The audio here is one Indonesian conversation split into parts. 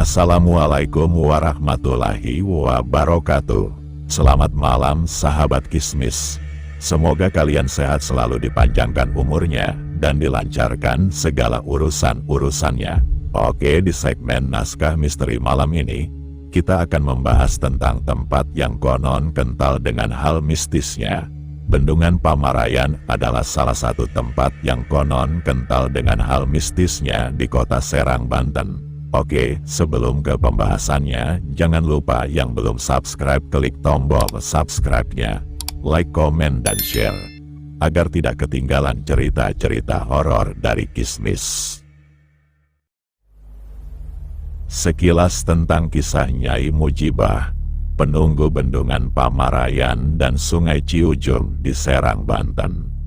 Assalamualaikum warahmatullahi wabarakatuh. Selamat malam sahabat Kismis. Semoga kalian sehat selalu, dipanjangkan umurnya, dan dilancarkan segala urusan-urusannya. Oke, di segmen Naskah Misteri malam ini, kita akan membahas tentang tempat yang konon kental dengan hal mistisnya. Bendungan Pamarayan adalah salah satu tempat yang konon kental dengan hal mistisnya di kota Serang, Banten. Oke, sebelum ke pembahasannya, jangan lupa yang belum subscribe klik tombol subscribe-nya, like, komen, dan share, agar tidak ketinggalan cerita-cerita horor dari Kismis. Sekilas tentang kisah Nyai Mujibah, penunggu bendungan Pamarayan dan Sungai Ciujung di Serang, Banten.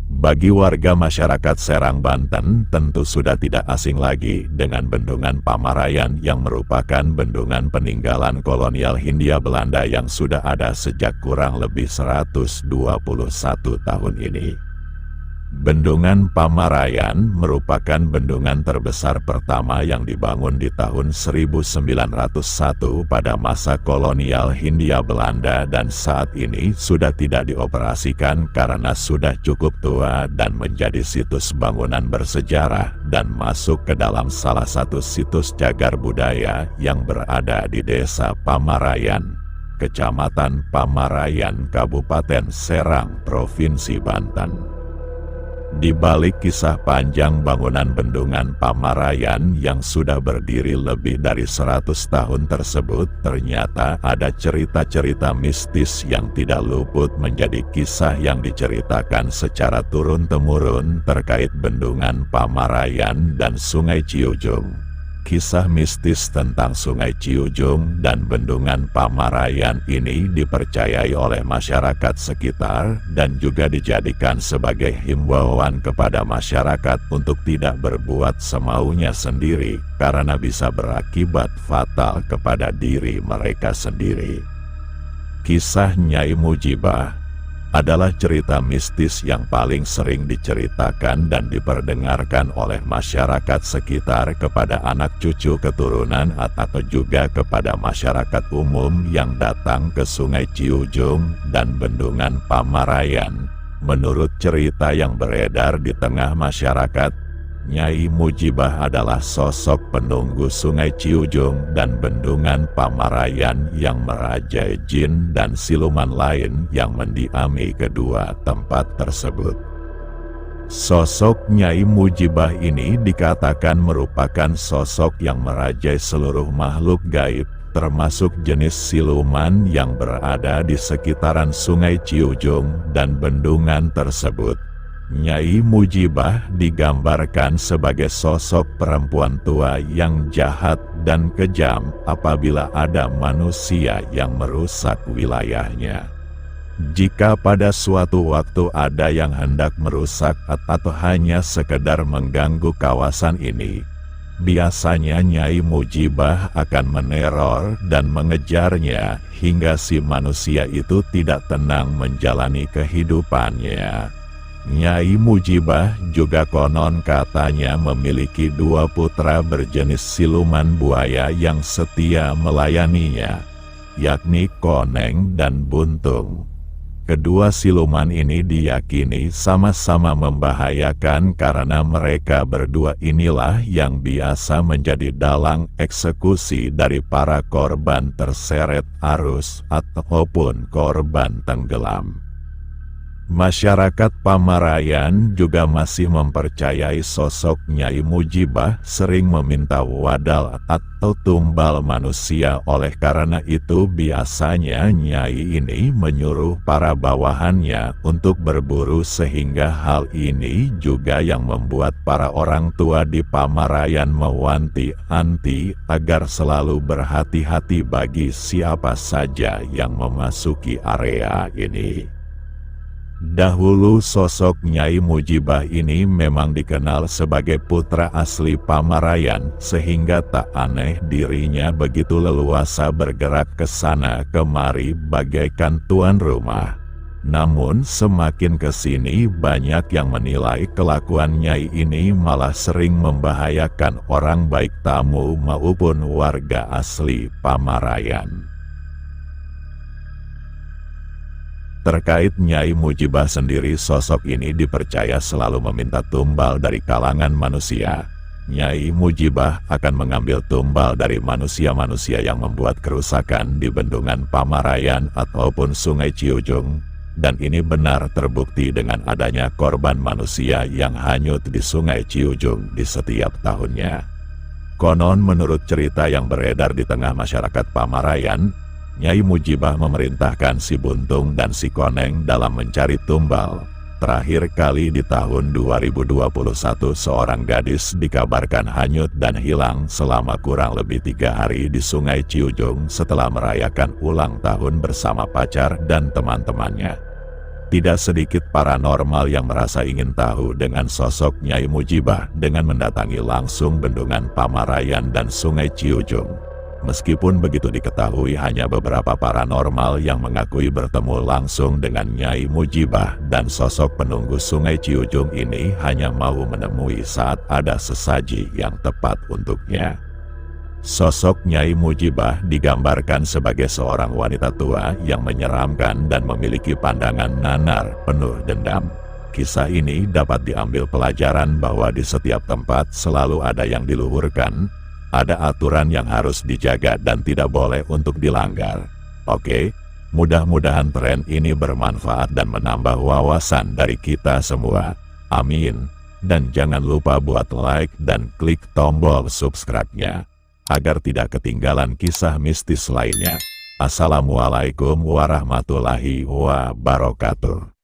Bagi warga masyarakat Serang, Banten, tentu sudah tidak asing lagi dengan bendungan Pamarayan yang merupakan bendungan peninggalan kolonial Hindia Belanda yang sudah ada sejak kurang lebih 121 tahun ini. Bendungan Pamarayan merupakan bendungan terbesar pertama yang dibangun di tahun 1901 pada masa kolonial Hindia Belanda, dan saat ini sudah tidak dioperasikan karena sudah cukup tua dan menjadi situs bangunan bersejarah dan masuk ke dalam salah satu situs cagar budaya yang berada di Desa Pamarayan, Kecamatan Pamarayan, Kabupaten Serang, Provinsi Banten. Di balik kisah panjang bangunan bendungan Pamarayan yang sudah berdiri lebih dari 100 tahun tersebut, ternyata ada cerita-cerita mistis yang tidak luput menjadi kisah yang diceritakan secara turun-temurun terkait bendungan Pamarayan dan Sungai Ciujung. Kisah mistis tentang Sungai Ciujung dan bendungan Pamarayan ini dipercayai oleh masyarakat sekitar dan juga dijadikan sebagai himbauan kepada masyarakat untuk tidak berbuat semaunya sendiri karena bisa berakibat fatal kepada diri mereka sendiri. Kisah Nyai Mujibah adalah cerita mistis yang paling sering diceritakan dan diperdengarkan oleh masyarakat sekitar kepada anak cucu keturunan atau juga kepada masyarakat umum yang datang ke Sungai Ciujung dan bendungan Pamarayan. Menurut cerita yang beredar di tengah masyarakat, Nyai Mujibah adalah sosok penunggu Sungai Ciujung dan bendungan Pamarayan yang merajai jin dan siluman lain yang mendiami kedua tempat tersebut. Sosok Nyai Mujibah ini dikatakan merupakan sosok yang merajai seluruh makhluk gaib, termasuk jenis siluman yang berada di sekitaran Sungai Ciujung dan bendungan tersebut. Nyai Mujibah digambarkan sebagai sosok perempuan tua yang jahat dan kejam apabila ada manusia yang merusak wilayahnya. Jika pada suatu waktu ada yang hendak merusak atau hanya sekedar mengganggu kawasan ini, biasanya Nyai Mujibah akan meneror dan mengejarnya hingga si manusia itu tidak tenang menjalani kehidupannya. Nyai Mujibah juga konon katanya memiliki dua putra berjenis siluman buaya yang setia melayaninya, yakni Koneng dan Buntung. Kedua siluman ini diyakini sama-sama membahayakan karena mereka berdua inilah yang biasa menjadi dalang eksekusi dari para korban terseret arus ataupun korban tenggelam. Masyarakat Pamarayan juga masih mempercayai sosok Nyai Mujibah sering meminta wadal atau tumbal manusia. Oleh karena itu biasanya Nyai ini menyuruh para bawahannya untuk berburu, sehingga hal ini juga yang membuat para orang tua di Pamarayan mewanti-wanti agar selalu berhati-hati bagi siapa saja yang memasuki area ini. Dahulu sosok Nyai Mujibah ini memang dikenal sebagai putra asli Pamarayan, sehingga tak aneh dirinya begitu leluasa bergerak ke sana kemari bagaikan tuan rumah. Namun semakin kesini banyak yang menilai kelakuan Nyai ini malah sering membahayakan orang baik tamu maupun warga asli Pamarayan. Terkait Nyai Mujibah sendiri, sosok ini dipercaya selalu meminta tumbal dari kalangan manusia. Nyai Mujibah akan mengambil tumbal dari manusia-manusia yang membuat kerusakan di bendungan Pamarayan ataupun Sungai Ciujung. Dan ini benar terbukti dengan adanya korban manusia yang hanyut di Sungai Ciujung di setiap tahunnya. Konon menurut cerita yang beredar di tengah masyarakat Pamarayan, Nyai Mujibah memerintahkan si Buntung dan si Koneng dalam mencari tumbal. Terakhir kali di tahun 2021 seorang gadis dikabarkan hanyut dan hilang selama kurang lebih 3 hari di Sungai Ciujung setelah merayakan ulang tahun bersama pacar dan teman-temannya. Tidak sedikit paranormal yang merasa ingin tahu dengan sosok Nyai Mujibah dengan mendatangi langsung bendungan Pamarayan dan Sungai Ciujung. Meskipun begitu diketahui hanya beberapa paranormal yang mengakui bertemu langsung dengan Nyai Mujibah dan sosok penunggu Sungai Ciujung ini hanya mau menemui saat ada sesaji yang tepat untuknya. Sosok Nyai Mujibah digambarkan sebagai seorang wanita tua yang menyeramkan dan memiliki pandangan nanar penuh dendam. Kisah ini dapat diambil pelajaran bahwa di setiap tempat selalu ada yang diluhurkan, ada aturan yang harus dijaga dan tidak boleh untuk dilanggar. Oke, mudah-mudahan tren ini bermanfaat dan menambah wawasan dari kita semua. Amin. Dan jangan lupa buat like dan klik tombol subscribe-nya, agar tidak ketinggalan kisah mistis lainnya. Assalamualaikum warahmatullahi wabarakatuh.